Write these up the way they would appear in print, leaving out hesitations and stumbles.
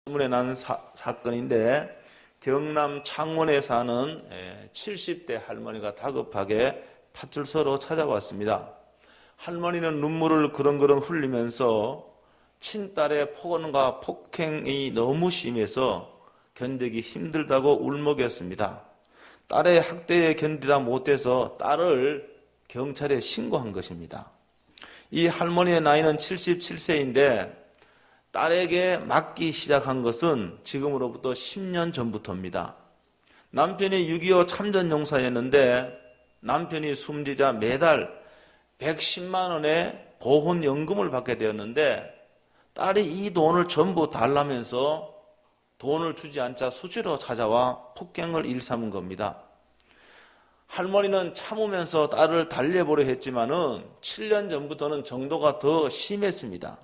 신문에 난 사건인데 경남 창원에 사는 70대 할머니가 다급하게 파출소로 찾아왔습니다. 할머니는 눈물을 그렁그렁 흘리면서 친딸의 폭언과 폭행이 너무 심해서 견디기 힘들다고 울먹였습니다. 딸의 학대에 견디다 못해서 딸을 경찰에 신고한 것입니다. 이 할머니의 나이는 77세인데 딸에게 맞기 시작한 것은 지금으로부터 10년 전부터입니다. 남편이 6.25 참전용사였는데 남편이 숨지자 매달 110만 원의 보훈연금을 받게 되었는데 딸이 이 돈을 전부 달라면서 돈을 주지 않자 수시로 찾아와 폭행을 일삼은 겁니다. 할머니는 참으면서 딸을 달래보려 했지만은 7년 전부터는 정도가 더 심했습니다.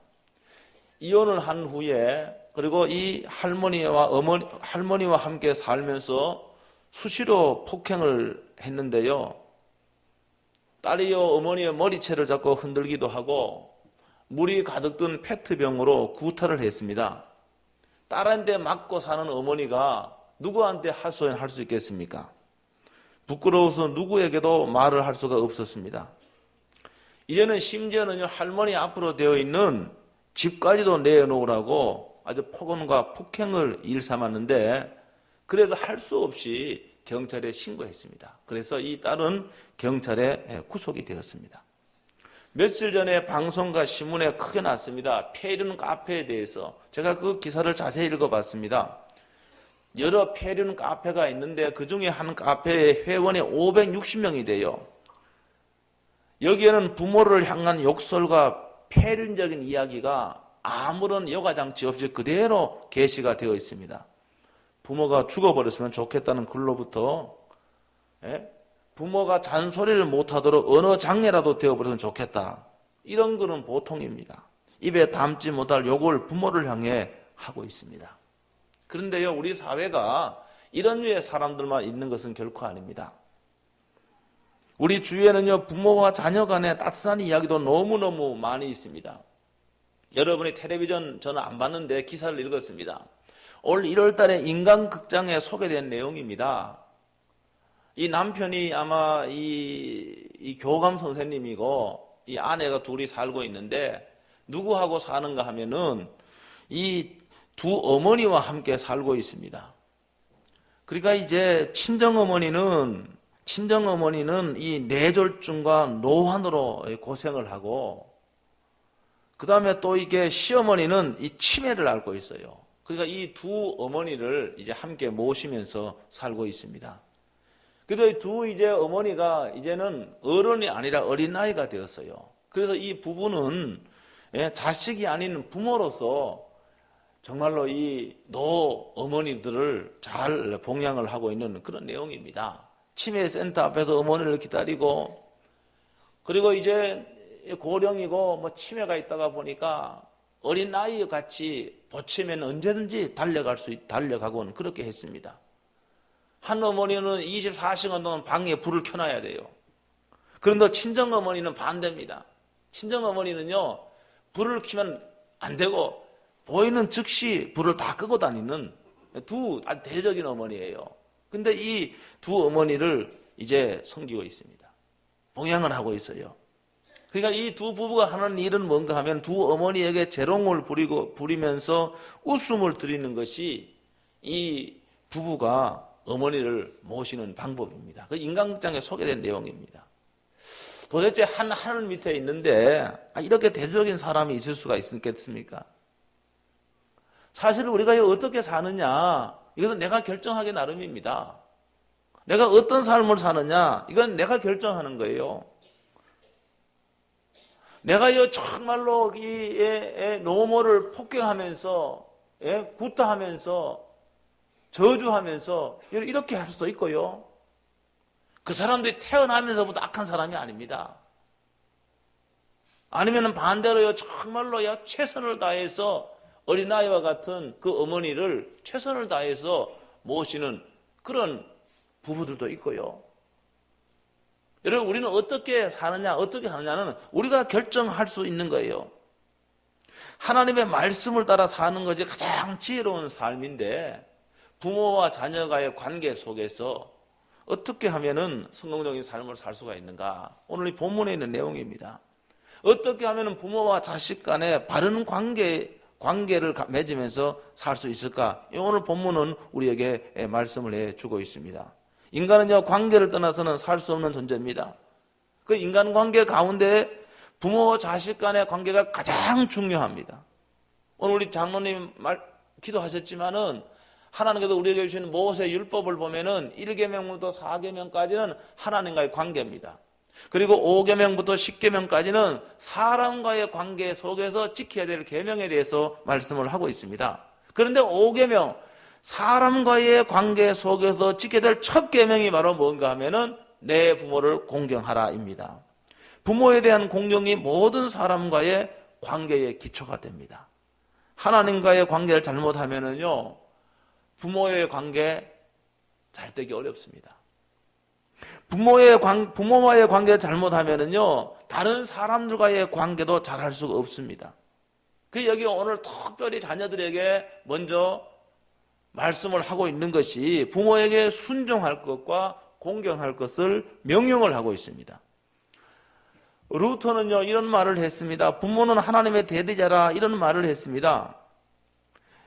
이혼을 한 후에 그리고 이 할머니와 함께 살면서 수시로 폭행을 했는데요. 딸이요 어머니의 머리채를 잡고 흔들기도 하고 물이 가득 든 페트병으로 구타를 했습니다. 딸한테 맞고 사는 어머니가 누구한테 하소연할 수 있겠습니까? 부끄러워서 누구에게도 말을 할 수가 없었습니다. 이제는 심지어는 할머니 앞으로 되어 있는 집까지도 내놓으라고 아주 폭언과 폭행을 일삼았는데 그래서 할 수 없이 경찰에 신고했습니다. 그래서 이 딸은 경찰에 구속이 되었습니다. 며칠 전에 방송과 신문에 크게 났습니다. 폐륜 카페에 대해서 제가 그 기사를 자세히 읽어봤습니다. 여러 폐륜 카페가 있는데 그 중에 한 카페의 회원이 560명이 돼요. 여기에는 부모를 향한 욕설과 폐륜적인 이야기가 아무런 여과장치 없이 그대로 게시가 되어 있습니다. 부모가 죽어버렸으면 좋겠다는 글로부터 부모가 잔소리를 못하도록 언어 장애라도 되어버렸으면 좋겠다. 이런 글은 보통입니다. 입에 담지 못할 욕을 부모를 향해 하고 있습니다. 그런데요, 우리 사회가 이런 류의 사람들만 있는 것은 결코 아닙니다. 우리 주위에는요, 부모와 자녀 간의 따뜻한 이야기도 너무너무 많이 있습니다. 여러분이 텔레비전 저는 안 봤는데 기사를 읽었습니다. 올 1월 달에 인간극장에 소개된 내용입니다. 이 남편이 아마 이 교감 선생님이고 이 아내가 둘이 살고 있는데 누구하고 사는가 하면은 이 두 어머니와 함께 살고 있습니다. 그러니까 이제 친정어머니는 이 뇌졸중과 노환으로 고생을 하고 그 다음에 또 이게 시어머니는 이 치매를 앓고 있어요. 그러니까 이 두 어머니를 이제 함께 모시면서 살고 있습니다. 그래도 이 두 이제 어머니가 이제는 어른이 아니라 어린아이가 되었어요. 그래서 이 부부는 자식이 아닌 부모로서 정말로 이 노 어머니들을 잘 봉양을 하고 있는 그런 내용입니다. 치매센터 앞에서 어머니를 기다리고 그리고 이제 고령이고 뭐 치매가 있다가 보니까 어린 아이 같이 보채면 언제든지 달려가곤 그렇게 했습니다. 한 어머니는 24시간 동안 방에 불을 켜놔야 돼요. 그런데 친정어머니는 반대입니다. 친정어머니는요, 불을 켜면 안 되고 보이는 즉시 불을 다 끄고 다니는 두 대적인 어머니예요. 근데 이 두 어머니를 이제 섬기고 있습니다. 봉양을 하고 있어요. 그러니까 이 두 부부가 하는 일은 뭔가 하면 두 어머니에게 재롱을 부리면서 웃음을 드리는 것이 이 부부가 어머니를 모시는 방법입니다. 그 인간극장에 소개된 내용입니다. 도대체 한 하늘 밑에 있는데 이렇게 대조적인 사람이 있을 수가 있겠습니까? 사실 우리가 어떻게 사느냐 이것은 내가 결정하기 나름입니다. 내가 어떤 삶을 사느냐 이건 내가 결정하는 거예요. 내가 정말로 이 노모를 폭행하면서 구타하면서 저주하면서 이렇게 할 수도 있고요. 그 사람들이 태어나면서부터 악한 사람이 아닙니다. 아니면 반대로요, 정말로 최선을 다해서 어린아이와 같은 그 어머니를 최선을 다해서 모시는 그런 부부들도 있고요. 여러분, 우리는 어떻게 사느냐, 어떻게 하느냐는 우리가 결정할 수 있는 거예요. 하나님의 말씀을 따라 사는 것이 가장 지혜로운 삶인데 부모와 자녀가의 관계 속에서 어떻게 하면은 성공적인 삶을 살 수가 있는가? 오늘 이 본문에 있는 내용입니다. 어떻게 하면은 부모와 자식 간에 바른 관계를 맺으면서 살 수 있을까? 오늘 본문은 우리에게 말씀을 해주고 있습니다. 인간은요, 관계를 떠나서는 살 수 없는 존재입니다. 그 인간관계 가운데 부모와 자식 간의 관계가 가장 중요합니다. 오늘 우리 장로님 기도하셨지만은 하나님께서 우리에게 주시는 모세 율법을 보면은 1계명부터 4계명까지는 하나님과의 관계입니다. 그리고 5계명부터 10계명까지는 사람과의 관계 속에서 지켜야 될 계명에 대해서 말씀을 하고 있습니다. 그런데 5계명, 사람과의 관계 속에서 지켜야 될 첫 계명이 바로 뭔가 하면은 내 부모를 공경하라입니다. 부모에 대한 공경이 모든 사람과의 관계의 기초가 됩니다. 하나님과의 관계를 잘못하면은요, 부모의 관계 잘 되기 어렵습니다. 부모와의 관계를 잘못하면은요, 다른 사람들과의 관계도 잘할 수가 없습니다. 그 여기 오늘 특별히 자녀들에게 먼저 말씀을 하고 있는 것이 부모에게 순종할 것과 공경할 것을 명령을 하고 있습니다. 루터는요, 이런 말을 했습니다. 부모는 하나님의 대리자라, 이런 말을 했습니다.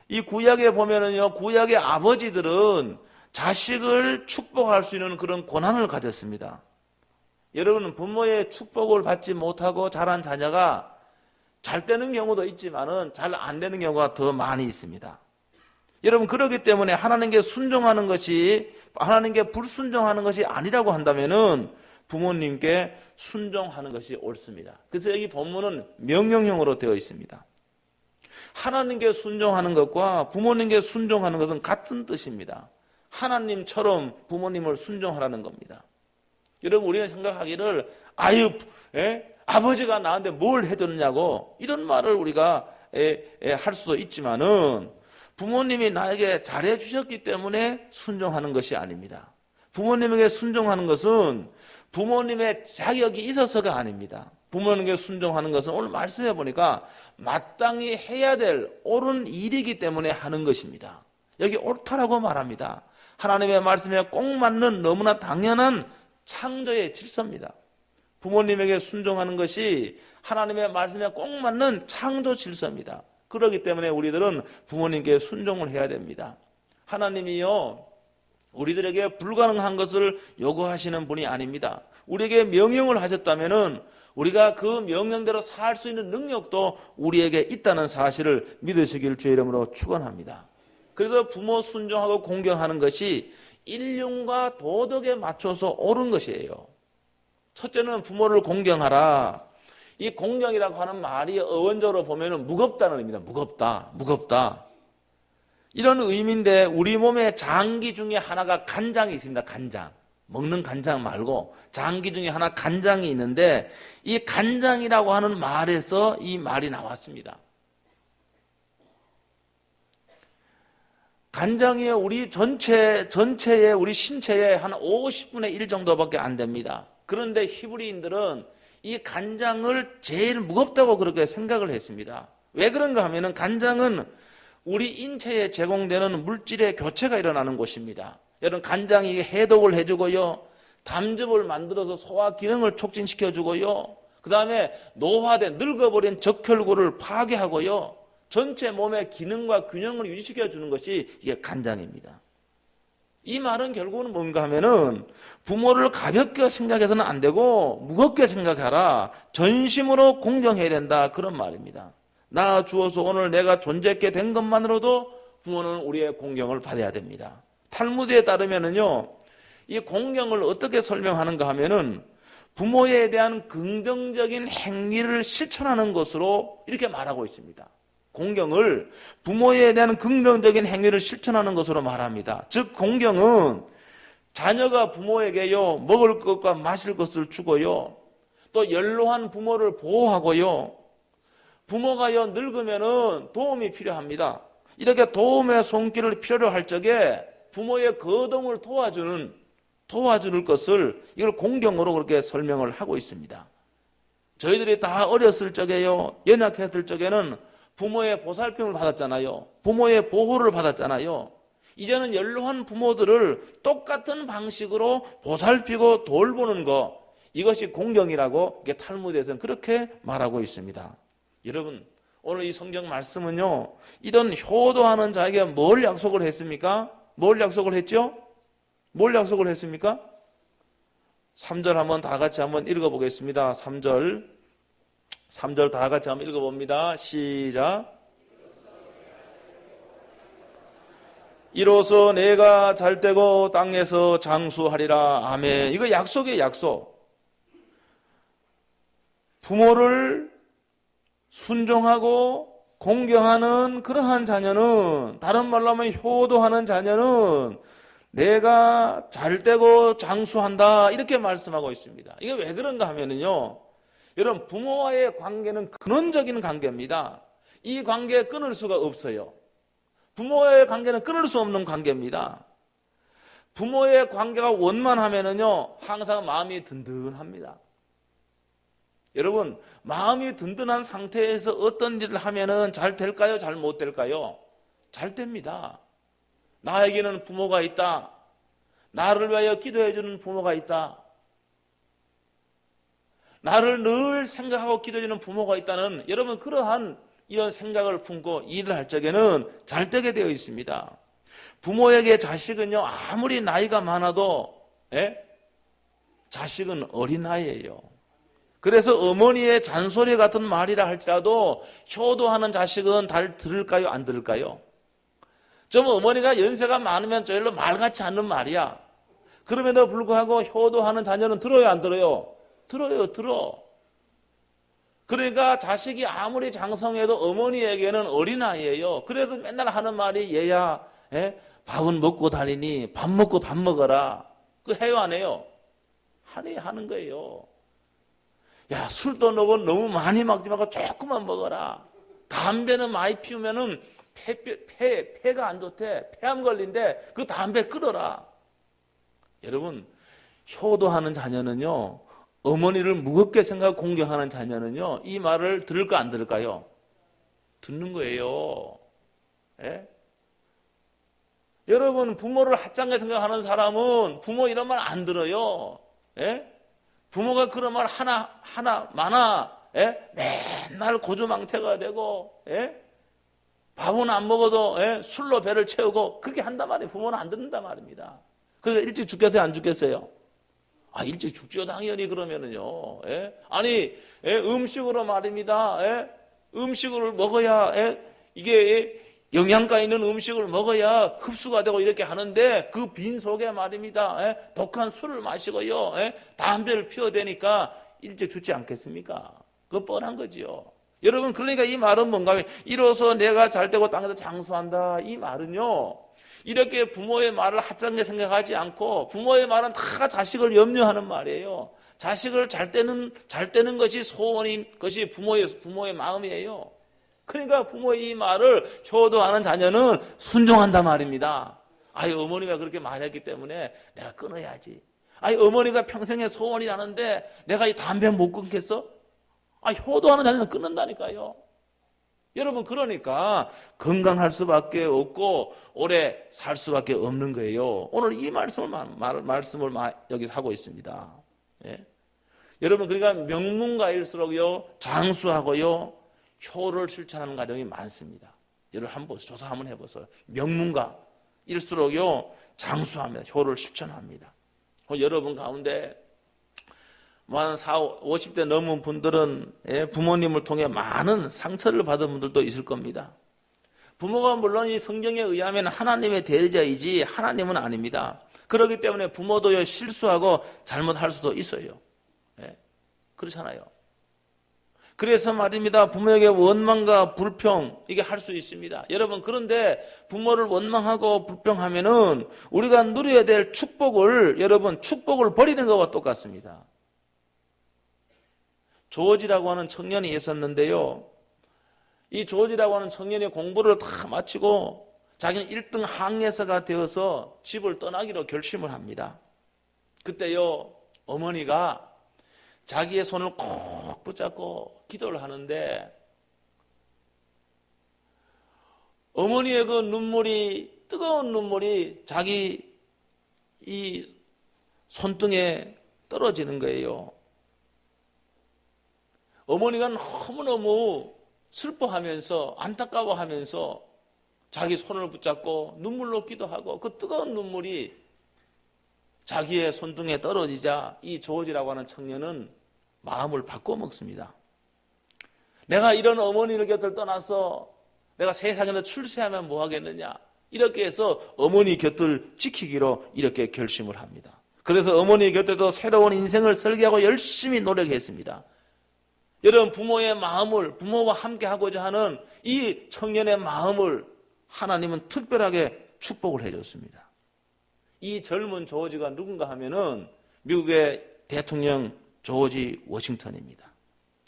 이 구약에 보면은요, 구약의 아버지들은 자식을 축복할 수 있는 그런 권한을 가졌습니다. 여러분, 부모의 축복을 받지 못하고 자란 자녀가 잘 되는 경우도 있지만은 잘 안 되는 경우가 더 많이 있습니다. 여러분, 그렇기 때문에 하나님께 순종하는 것이, 하나님께 불순종하는 것이 아니라고 한다면은 부모님께 순종하는 것이 옳습니다. 그래서 여기 본문은 명령형으로 되어 있습니다. 하나님께 순종하는 것과 부모님께 순종하는 것은 같은 뜻입니다. 하나님처럼 부모님을 순종하라는 겁니다. 여러분, 우리가 생각하기를 아버지가 나한테 뭘 해줬냐고 이런 말을 우리가 할 수도 있지만은 부모님이 나에게 잘해 주셨기 때문에 순종하는 것이 아닙니다. 부모님에게 순종하는 것은 부모님의 자격이 있어서가 아닙니다. 부모님에게 순종하는 것은 오늘 말씀해 보니까 마땅히 해야 될 옳은 일이기 때문에 하는 것입니다. 여기 옳다라고 말합니다. 하나님의 말씀에 꼭 맞는 너무나 당연한 창조의 질서입니다. 부모님에게 순종하는 것이 하나님의 말씀에 꼭 맞는 창조 질서입니다. 그렇기 때문에 우리들은 부모님께 순종을 해야 됩니다. 하나님이요, 우리들에게 불가능한 것을 요구하시는 분이 아닙니다. 우리에게 명령을 하셨다면은 우리가 그 명령대로 살 수 있는 능력도 우리에게 있다는 사실을 믿으시길 주의 이름으로 축원합니다. 그래서 부모 순종하고 공경하는 것이 인륜과 도덕에 맞춰서 옳은 것이에요. 첫째는 부모를 공경하라. 이 공경이라고 하는 말이 어원적으로 보면 무겁다는 의미입니다. 무겁다. 이런 의미인데 우리 몸의 장기 중에 하나가 간장이 있습니다. 간장. 먹는 간장 말고 장기 중에 하나 간장이 있는데 이 간장이라고 하는 말에서 이 말이 나왔습니다. 간장이 우리 전체의 우리 신체의 한 50분의 1 정도밖에 안 됩니다. 그런데 히브리인들은 이 간장을 제일 무겁다고 그렇게 생각을 했습니다. 왜 그런가 하면은 간장은 우리 인체에 제공되는 물질의 교체가 일어나는 곳입니다. 여러분, 간장이 해독을 해주고요, 담즙을 만들어서 소화 기능을 촉진시켜주고요, 그 다음에 노화된 늙어버린 적혈구를 파괴하고요, 전체 몸의 기능과 균형을 유지시켜주는 것이 이게 간장입니다. 이 말은 결국은 뭔가 하면은 부모를 가볍게 생각해서는 안 되고 무겁게 생각하라, 전심으로 공경해야 된다, 그런 말입니다. 나 주어서 오늘 내가 존재하게 된 것만으로도 부모는 우리의 공경을 받아야 됩니다. 탈무드에 따르면은요, 이 공경을 어떻게 설명하는가 하면은 부모에 대한 긍정적인 행위를 실천하는 것으로 이렇게 말하고 있습니다. 공경을 부모에 대한 긍정적인 행위를 실천하는 것으로 말합니다. 즉 공경은 자녀가 부모에게요, 먹을 것과 마실 것을 주고요, 또 연로한 부모를 보호하고요, 부모가요 늙으면은 도움이 필요합니다. 이렇게 도움의 손길을 필요로 할 적에 부모의 거동을 도와주는 것을 이걸 공경으로 그렇게 설명을 하고 있습니다. 저희들이 다 어렸을 적에요, 연약했을 적에는 부모의 보살핌을 받았잖아요. 부모의 보호를 받았잖아요. 이제는 연로한 부모들을 똑같은 방식으로 보살피고 돌보는 것, 이것이 공경이라고 탈무드에서는 그렇게 말하고 있습니다. 여러분, 오늘 이 성경 말씀은요, 이런 효도하는 자에게 뭘 약속을 했습니까? 뭘 약속을 했죠? 뭘 약속을 했습니까? 3절 한번 다 같이 한번 읽어보겠습니다. 3절 다 같이 한번 읽어봅니다. 시작. 이로써 내가 잘되고 땅에서 장수하리라. 아멘. 이거 약속이에요, 약속. 부모를 순종하고 공경하는 그러한 자녀는, 다른 말로 하면 효도하는 자녀는 내가 잘되고 장수한다, 이렇게 말씀하고 있습니다. 이게 왜 그런가 하면은요, 여러분, 부모와의 관계는 근원적인 관계입니다. 이 관계에 끊을 수가 없어요. 부모와의 관계는 끊을 수 없는 관계입니다. 부모의 관계가 원만하면은요, 항상 마음이 든든합니다. 여러분, 마음이 든든한 상태에서 어떤 일을 하면은 잘 될까요? 잘 못 될까요? 잘 됩니다. 나에게는 부모가 있다. 나를 위하여 기도해 주는 부모가 있다. 나를 늘 생각하고 기도해 주는 부모가 있다는, 여러분, 그러한 이런 생각을 품고 일을 할 적에는 잘 되게 되어 있습니다. 부모에게 자식은요, 아무리 나이가 많아도 자식은 어린아이예요. 그래서 어머니의 잔소리 같은 말이라 할지라도 효도하는 자식은 잘 들을까요? 안 들을까요? 좀 어머니가 연세가 많으면 별로 말같지 않는 말이야. 그럼에도 불구하고 효도하는 자녀는 들어요, 안 들어요? 들어. 그러니까 자식이 아무리 장성해도 어머니에게는 어린아이예요. 그래서 맨날 하는 말이, 얘야, 밥은 먹고 다니니 밥 먹고 밥 먹어라. 그 해요, 안 해요? 하는 거예요. 야, 술도 너무 많이 먹지 말고 조금만 먹어라. 담배는 많이 피우면은 폐가 안 좋대. 폐암 걸린대. 그 담배 끊어라. 여러분, 효도하는 자녀는요, 어머니를 무겁게 생각하고 공경하는 자녀는요, 이 말을 들을까 안 들을까요? 듣는 거예요. 여러분, 부모를 하찮게 생각하는 사람은 부모 이런 말 안 들어요. 부모가 그런 말 하나 많아. 맨날 고주망태가 되고, 밥은 안 먹어도 술로 배를 채우고 그렇게 한단 말이에요. 부모는 안 듣는단 말입니다. 그래서 일찍 죽겠어요, 안 죽겠어요? 일찍 죽죠, 당연히. 그러면은요. 아니, 음식으로 말입니다. 음식을 먹어야, 이게 영양가 있는 음식을 먹어야 흡수가 되고 이렇게 하는데, 그 빈 속에 말입니다. 독한 술을 마시고요. 담배를 피워대니까 일찍 죽지 않겠습니까? 그거 뻔한 거지요. 여러분, 그러니까 이 말은 뭔가, 이로써 내가 잘되고 땅에서 장수한다, 이 말은요, 이렇게 부모의 말을 하찮게 생각하지 않고, 부모의 말은 다 자식을 염려하는 말이에요. 자식을 잘 되는 것이 소원인 것이 부모의 마음이에요. 그러니까 부모의 이 말을 효도하는 자녀는 순종한단 말입니다. 어머니가 그렇게 말했기 때문에 내가 끊어야지. 어머니가 평생의 소원이라는데 내가 이 담배 못 끊겠어? 효도하는 자녀는 끊는다니까요. 여러분, 그러니까 건강할 수밖에 없고 오래 살 수밖에 없는 거예요. 오늘 이 말씀을 여기서 하고 있습니다. 여러분, 그러니까 명문가일수록요, 장수하고요, 효를 실천하는 가정이 많습니다. 여러분, 한번 조사 한번 해보세요. 명문가일수록요, 장수합니다. 효를 실천합니다. 여러분 가운데 50대 넘은 분들은 부모님을 통해 많은 상처를 받은 분들도 있을 겁니다. 부모가 물론 이 성경에 의하면 하나님의 대리자이지 하나님은 아닙니다. 그렇기 때문에 부모도요, 실수하고 잘못할 수도 있어요. 그렇잖아요. 그래서 말입니다, 부모에게 원망과 불평, 이게 할 수 있습니다. 여러분, 그런데 부모를 원망하고 불평하면은 우리가 누려야 될 축복을, 여러분, 축복을 버리는 것과 똑같습니다. 조지라고 하는 청년이 있었는데요, 이 조지라고 하는 청년이 공부를 다 마치고 자기는 1등 항예사가 되어서 집을 떠나기로 결심을 합니다. 그때요, 어머니가 자기의 손을 꼭 붙잡고 기도를 하는데, 어머니의 그 눈물이, 뜨거운 눈물이 자기 이 손등에 떨어지는 거예요. 어머니가 너무너무 슬퍼하면서 안타까워하면서 자기 손을 붙잡고 눈물로 기도하고 그 뜨거운 눈물이 자기의 손등에 떨어지자 이 조지라고 하는 청년은 마음을 바꿔먹습니다. 내가 이런 어머니를 곁을 떠나서 내가 세상에서 출세하면 뭐 하겠느냐, 이렇게 해서 어머니 곁을 지키기로 이렇게 결심을 합니다. 그래서 어머니 곁에도 새로운 인생을 설계하고 열심히 노력했습니다. 여러분, 부모의 마음을, 부모와 함께 하고자 하는 이 청년의 마음을 하나님은 특별하게 축복을 해줬습니다. 이 젊은 조지가 누군가 하면은 미국의 대통령 조지 워싱턴입니다.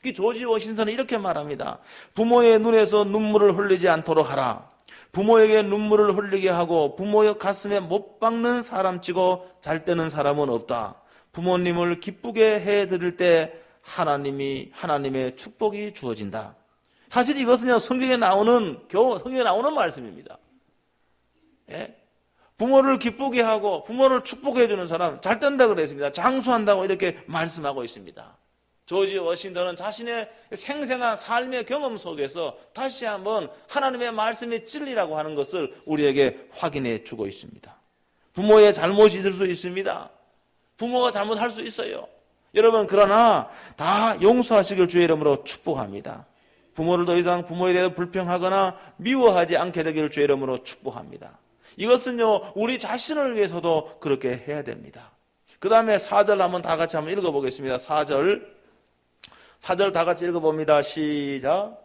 이 조지 워싱턴은 이렇게 말합니다. 부모의 눈에서 눈물을 흘리지 않도록 하라. 부모에게 눈물을 흘리게 하고 부모의 가슴에 못 박는 사람치고 잘 되는 사람은 없다. 부모님을 기쁘게 해드릴 때 하나님의 축복이 주어진다. 사실 이것은요, 성경에 나오는 말씀입니다. 예? 부모를 기쁘게 하고 부모를 축복해 주는 사람 잘 된다 그랬습니다. 장수한다고 이렇게 말씀하고 있습니다. 조지 워싱턴은 자신의 생생한 삶의 경험 속에서 다시 한번 하나님의 말씀의 진리라고 하는 것을 우리에게 확인해 주고 있습니다. 부모의 잘못이 있을 수 있습니다. 부모가 잘못할 수 있어요. 여러분, 그러나 다 용서하시길 주의 이름으로 축복합니다. 부모를 더 이상 부모에 대해서 불평하거나 미워하지 않게 되기를 주의 이름으로 축복합니다. 이것은요, 우리 자신을 위해서도 그렇게 해야 됩니다. 그 다음에 4절 한번 다 같이 한번 읽어보겠습니다. 4절 다 같이 읽어봅니다. 시작.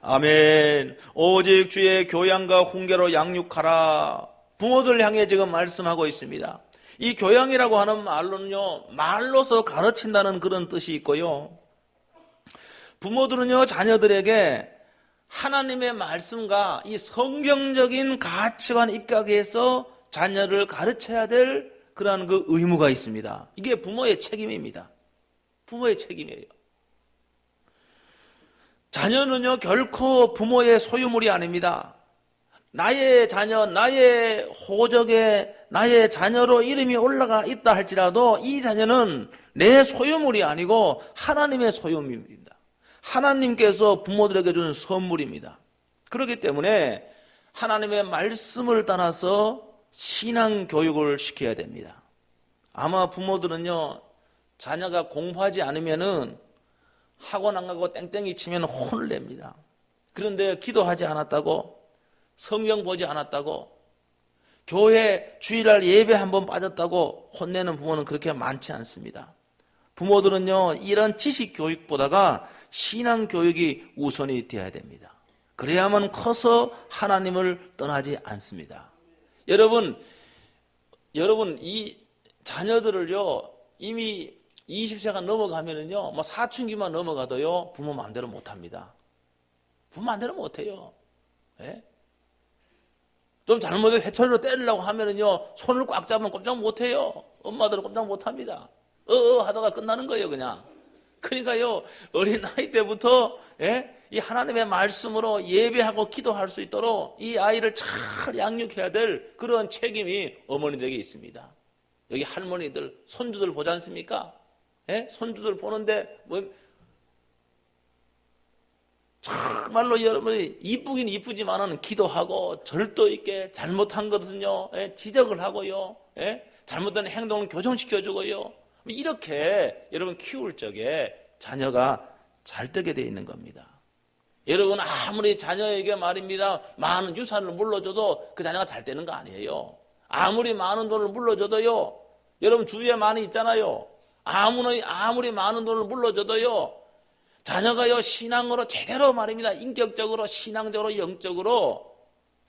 아멘. 오직 주의 교양과 훈계로 양육하라. 부모들 향해 지금 말씀하고 있습니다. 이 교양이라고 하는 말로는요, 말로서 가르친다는 그런 뜻이 있고요. 부모들은요, 자녀들에게 하나님의 말씀과 이 성경적인 가치관 입각해서 자녀를 가르쳐야 될 그러한 그 의무가 있습니다. 이게 부모의 책임입니다. 부모의 책임이에요. 자녀는요, 결코 부모의 소유물이 아닙니다. 나의 자녀, 나의 호적에 나의 자녀로 이름이 올라가 있다 할지라도 이 자녀는 내 소유물이 아니고 하나님의 소유물입니다. 하나님께서 부모들에게 주는 선물입니다. 그렇기 때문에 하나님의 말씀을 따라서 신앙 교육을 시켜야 됩니다. 아마 부모들은요, 자녀가 공부하지 않으면은 학원 안 가고 땡땡이 치면 혼을 냅니다. 그런데 기도하지 않았다고, 성경 보지 않았다고, 교회 주일날 예배 한번 빠졌다고 혼내는 부모는 그렇게 많지 않습니다. 부모들은요, 이런 지식 교육보다가 신앙 교육이 우선이 되어야 됩니다. 그래야만 커서 하나님을 떠나지 않습니다. 여러분 이 자녀들을요, 이미 20세가 넘어가면은요, 뭐 사춘기만 넘어가도요, 부모 마음대로 못합니다. 부모 마음대로 못해요. 예? 좀 잘못해서 회초리로 때리려고 하면은요, 손을 꽉 잡으면 꼼짝 못해요. 엄마들은 꼼짝 못합니다. 하다가 끝나는 거예요, 그냥. 그러니까요, 어린 나이 때부터, 예? 이 하나님의 말씀으로 예배하고 기도할 수 있도록 이 아이를 잘 양육해야 될 그런 책임이 어머니들에게 있습니다. 여기 할머니들, 손주들 보지 않습니까? 예? 손주들 보는데, 정말로 여러분이 이쁘긴 이쁘지만은 기도하고 절도 있게 잘못한 것은요, 예? 지적을 하고요, 예? 잘못된 행동을 교정시켜주고요. 이렇게 여러분 키울 적에 자녀가 잘 되게 돼 있는 겁니다. 여러분, 아무리 자녀에게 말입니다, 많은 유산을 물려줘도 그 자녀가 잘 되는 거 아니에요. 아무리 많은 돈을 물려줘도요, 여러분 주위에 많이 있잖아요. 아무리 많은 돈을 물려줘도요, 자녀가요, 신앙으로 제대로 말입니다, 인격적으로, 신앙적으로, 영적으로,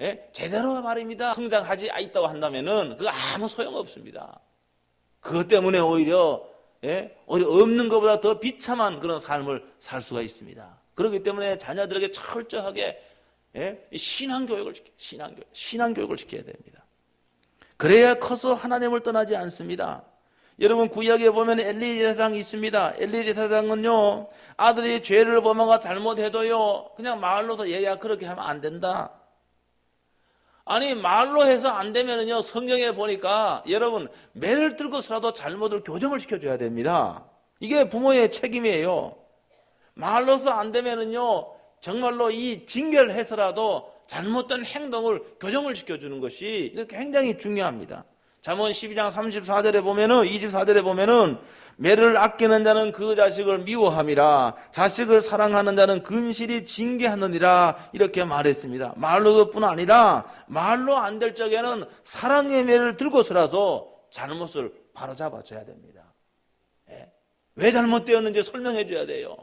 예? 제대로 말입니다, 성장하지 있다고 한다면은 그거 아무 소용없습니다. 그것 때문에 오히려 없는 것보다 더 비참한 그런 삶을 살 수가 있습니다. 그렇기 때문에 자녀들에게 철저하게 신앙교육을 시켜야 됩니다. 그래야 커서 하나님을 떠나지 않습니다. 여러분 구약에 보면 엘리 제사장이 있습니다. 엘리 제사장은요, 아들이 죄를 범하고 잘못해도요, 그냥 말로도 얘야 그렇게 하면 안 된다. 아니 말로 해서 안 되면은요, 성경에 보니까 여러분 매를 들고서라도 잘못을 교정을 시켜줘야 됩니다. 이게 부모의 책임이에요. 말로서 안 되면은요, 정말로 이 징계를 해서라도 잘못된 행동을 교정을 시켜주는 것이 굉장히 중요합니다. 잠언 12장 34절에 보면은, 24절에 보면은, 매를 아끼는 자는 그 자식을 미워함이라, 자식을 사랑하는 자는 근실히 징계하느니라, 이렇게 말했습니다. 말로뿐 아니라 말로 안 될 적에는 사랑의 매를 들고서라도 잘못을 바로잡아 줘야 됩니다. 왜 잘못되었는지 설명해 줘야 돼요.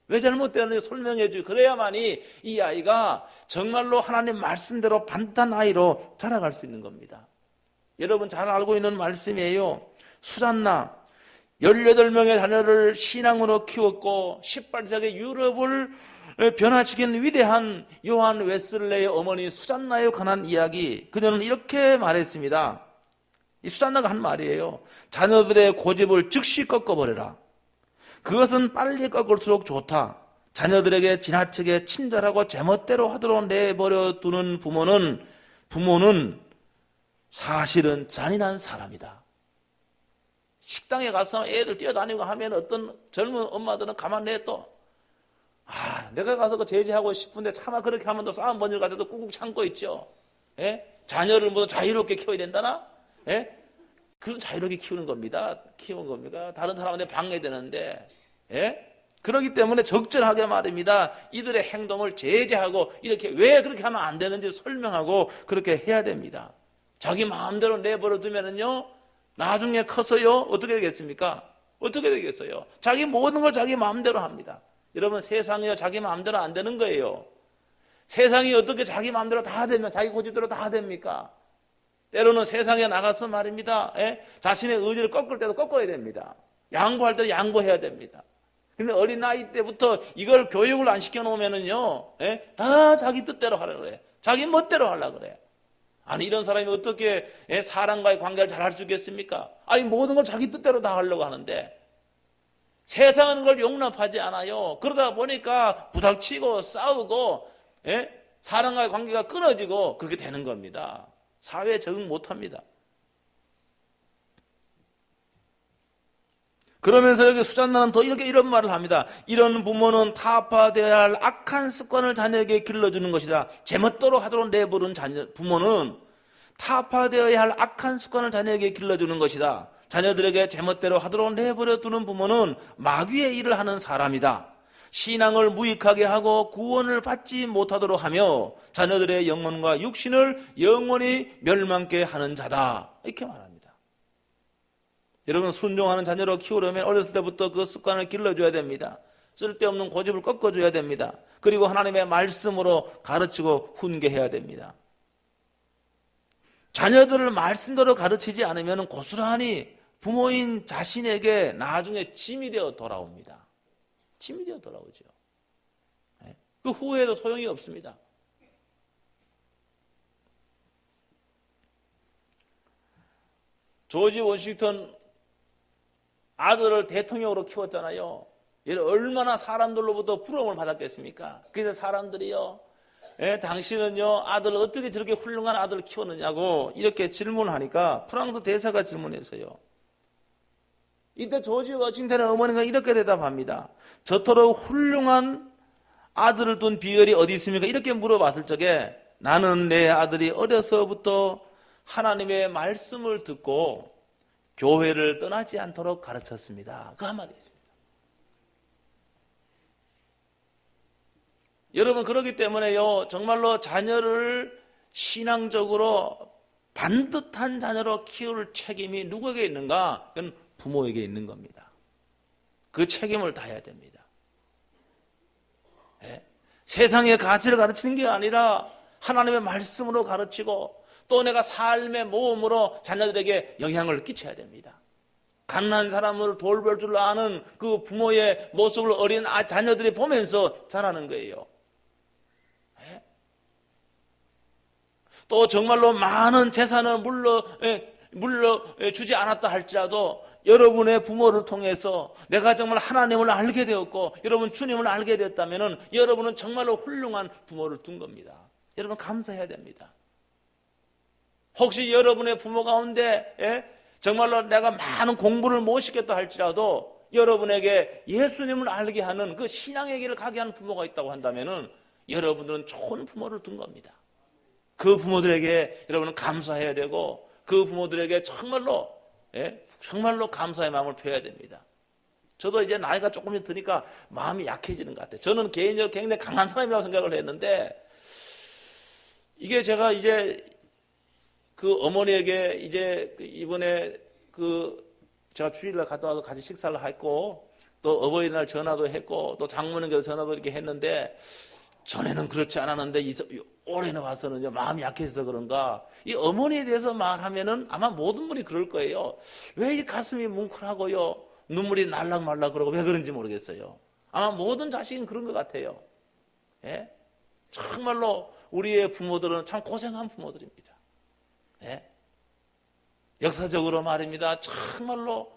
왜 잘못되었는지 설명해 주고, 그래야만이 이 아이가 정말로 하나님 말씀대로 반듯한 아이로 자라갈 수 있는 겁니다. 여러분 잘 알고 있는 말씀이에요. 수잔나 18명의 자녀를 신앙으로 키웠고 18세기 유럽을 변화시킨 위대한 요한 웨슬레의 어머니 수잔나에 관한 이야기, 그녀는 이렇게 말했습니다. 이 수잔나가 한 말이에요. 자녀들의 고집을 즉시 꺾어버려라. 그것은 빨리 꺾을수록 좋다. 자녀들에게 지나치게 친절하고 제멋대로 하도록 내버려 두는 부모는 사실은 잔인한 사람이다. 식당에 가서 애들 뛰어다니고 하면 어떤 젊은 엄마들은 가만 냅둬. 내가 가서 그 제지하고 싶은데 차마 그렇게 하면 또 싸움 번질 가지고 꾹꾹 참고 있죠. 자녀를 뭐 자유롭게 키워야 된다나? 그건 자유롭게 키우는 겁니다. 키우는 겁니까? 다른 사람한테 방해되는데. 그렇기 때문에 적절하게 말입니다. 이들의 행동을 제재하고 이렇게 왜 그렇게 하면 안 되는지 설명하고 그렇게 해야 됩니다. 자기 마음대로 내버려 두면은요, 나중에 커서요, 어떻게 되겠습니까? 어떻게 되겠어요? 자기 모든 걸 자기 마음대로 합니다. 여러분, 세상이요, 자기 마음대로 안 되는 거예요. 세상이 어떻게 자기 마음대로 다 되면, 자기 고집대로 다 됩니까? 때로는 세상에 나가서 말입니다. 자신의 의지를 꺾을 때도 꺾어야 됩니다. 양보할 때도 양보해야 됩니다. 근데 어린 나이 때부터 이걸 교육을 안 시켜놓으면은요, 다 자기 뜻대로 하려고 그래. 자기 멋대로 하려고 그래. 아니, 이런 사람이 어떻게 사람과의 관계를 잘 할 수 있겠습니까? 아니, 모든 걸 자기 뜻대로 다 하려고 하는데 세상은 그걸 용납하지 않아요. 그러다 보니까 부닥치고 싸우고 사람과의 관계가 끊어지고 그렇게 되는 겁니다. 사회에 적응 못합니다. 그러면서 여기 수잔나는 더 이런 말을 합니다. 이런 부모는 타파되어야 할 악한 습관을 자녀에게 길러주는 것이다. 제멋대로 하도록 내버린 부모는 타파되어야 할 악한 습관을 자녀에게 길러주는 것이다. 자녀들에게 제멋대로 하도록 내버려 두는 부모는 마귀의 일을 하는 사람이다. 신앙을 무익하게 하고 구원을 받지 못하도록 하며 자녀들의 영혼과 육신을 영원히 멸망케 하는 자다. 이렇게 말합니다. 여러분, 순종하는 자녀로 키우려면 어렸을 때부터 그 습관을 길러줘야 됩니다. 쓸데없는 고집을 꺾어줘야 됩니다. 그리고 하나님의 말씀으로 가르치고 훈계해야 됩니다. 자녀들을 말씀대로 가르치지 않으면 고스란히 부모인 자신에게 나중에 짐이 되어 돌아옵니다. 짐이 되어 돌아오죠. 그 후회도 소용이 없습니다. 조지 워싱턴 아들을 대통령으로 키웠잖아요. 얼마나 사람들로부터 부러움을 받았겠습니까? 그래서 사람들이요, 당신은요, 아들을 어떻게 저렇게 훌륭한 아들을 키웠느냐고 이렇게 질문하니까 프랑스 대사가 질문했어요. 이때 조지 워싱턴의 어머니가 이렇게 대답합니다. 저토록 훌륭한 아들을 둔 비결이 어디 있습니까? 이렇게 물어봤을 적에 나는 내 아들이 어려서부터 하나님의 말씀을 듣고 교회를 떠나지 않도록 가르쳤습니다. 그 한마디 있습니다. 여러분, 그렇기 때문에요, 정말로 자녀를 신앙적으로 반듯한 자녀로 키울 책임이 누구에게 있는가? 그건 부모에게 있는 겁니다. 그 책임을 다해야 됩니다. 세상의 가치를 가르치는 게 아니라 하나님의 말씀으로 가르치고 또 내가 삶의 모험으로 자녀들에게 영향을 끼쳐야 됩니다. 가난한 사람을 돌볼 줄 아는 그 부모의 모습을 어린 자녀들이 보면서 자라는 거예요. 또 정말로 많은 재산을 물러주지 않았다 할지라도 여러분의 부모를 통해서 내가 정말 하나님을 알게 되었고 여러분 주님을 알게 되었다면 여러분은 정말로 훌륭한 부모를 둔 겁니다. 여러분 감사해야 됩니다. 혹시 여러분의 부모 가운데 정말로 내가 많은 공부를 못 시켰다 할지라도 여러분에게 예수님을 알게 하는 그 신앙의 길을 가게 하는 부모가 있다고 한다면 여러분들은 좋은 부모를 둔 겁니다. 그 부모들에게 여러분은 감사해야 되고 그 부모들에게 정말로 감사의 마음을 표해야 됩니다. 저도 이제 나이가 조금 드니까 마음이 약해지는 것 같아요. 저는 개인적으로 굉장히 강한 사람이라고 생각을 했는데 이게 제가 이제 그 어머니에게 이제 이번에 제가 주일날 갔다 와서 같이 식사를 했고 또 어버이날 전화도 했고 또 장모님께도 전화도 이렇게 했는데 전에는 그렇지 않았는데 올해는 와서는요 마음이 약해져서 그런가 이 어머니에 대해서 말하면은 아마 모든 분이 그럴 거예요. 왜 이 가슴이 뭉클하고요 눈물이 날락말락 그러고 왜 그런지 모르겠어요. 아마 모든 자식은 그런 것 같아요. 정말로 우리의 부모들은 참 고생한 부모들입니다. 역사적으로 말입니다. 정말로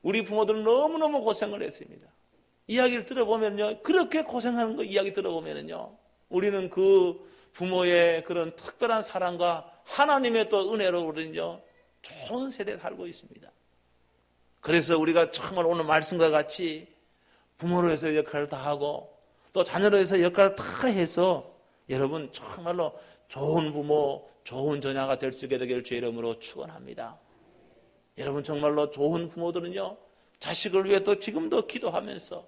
우리 부모들은 너무너무 고생을 했습니다. 이야기를 들어보면요 그렇게 고생하는 거 이야기 들어보면요 우리는 그 부모의 그런 특별한 사랑과 하나님의 또 은혜로 우리는요 좋은 세대를 살고 있습니다. 그래서 우리가 정말 오늘 말씀과 같이 부모로서 역할을 다 하고 또 자녀로서 역할을 다 해서 여러분 정말로 좋은 부모, 좋은 자녀가 될 수 있게 되기를 주의 이름으로 축원합니다. 여러분 정말로 좋은 부모들은요 자식을 위해 또 지금도 기도하면서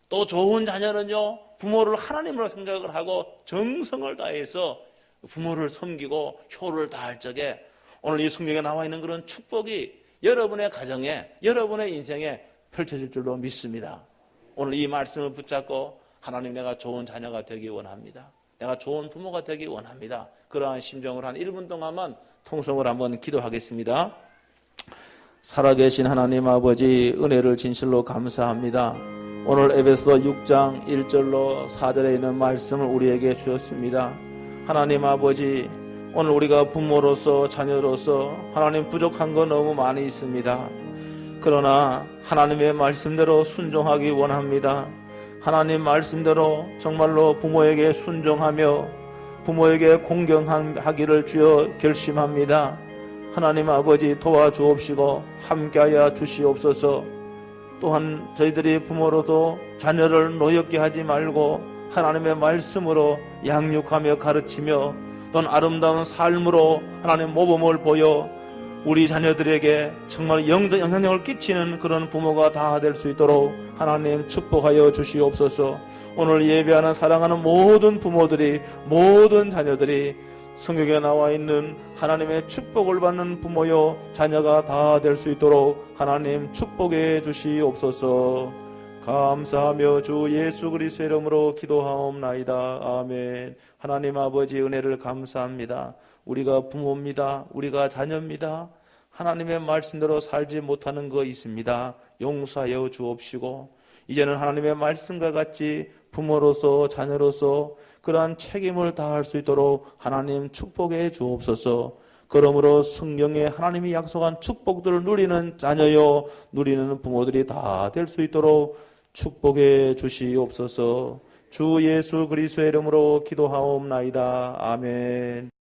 또 좋은 자녀는요 부모를 하나님으로 생각을 하고 정성을 다해서 부모를 섬기고 효를 다할 적에 오늘 이 성경에 나와 있는 그런 축복이 여러분의 가정에 여러분의 인생에 펼쳐질 줄로 믿습니다. 오늘 이 말씀을 붙잡고 하나님 내가 좋은 자녀가 되기 원합니다. 내가 좋은 부모가 되기 원합니다. 그러한 심정으로 한 1분 동안만 통성을 한번 기도하겠습니다. 살아계신 하나님 아버지 은혜를 진실로 감사합니다. 오늘 에베소 6장 1절로 4절에 있는 말씀을 우리에게 주셨습니다. 하나님 아버지 오늘 우리가 부모로서 자녀로서 하나님 부족한 거 너무 많이 있습니다. 그러나 하나님의 말씀대로 순종하기 원합니다. 하나님 말씀대로 정말로 부모에게 순종하며 부모에게 공경하기를 주여 결심합니다. 하나님 아버지 도와주옵시고 함께하여 주시옵소서. 또한 저희들이 부모로도 자녀를 노엽게 하지 말고 하나님의 말씀으로 양육하며 가르치며 또는 아름다운 삶으로 하나님 모범을 보여 우리 자녀들에게 정말 영적 영향력을 끼치는 그런 부모가 다 될 수 있도록 하나님 축복하여 주시옵소서. 오늘 예배하는 사랑하는 모든 부모들이 모든 자녀들이 성경에 나와 있는 하나님의 축복을 받는 부모요 자녀가 다 될 수 있도록 하나님 축복해 주시옵소서. 감사하며 주 예수 그리스도의 이름으로 기도하옵나이다. 아멘. 하나님 아버지 은혜를 감사합니다. 우리가 부모입니다. 우리가 자녀입니다. 하나님의 말씀대로 살지 못하는 거 있습니다. 용서하여 주옵시고 이제는 하나님의 말씀과 같이 부모로서 자녀로서 그러한 책임을 다할 수 있도록 하나님 축복해 주옵소서. 그러므로 성경에 하나님이 약속한 축복들을 누리는 자녀요 누리는 부모들이 다 될 수 있도록 축복해 주시옵소서. 주 예수 그리스도의 이름으로 기도하옵나이다. 아멘.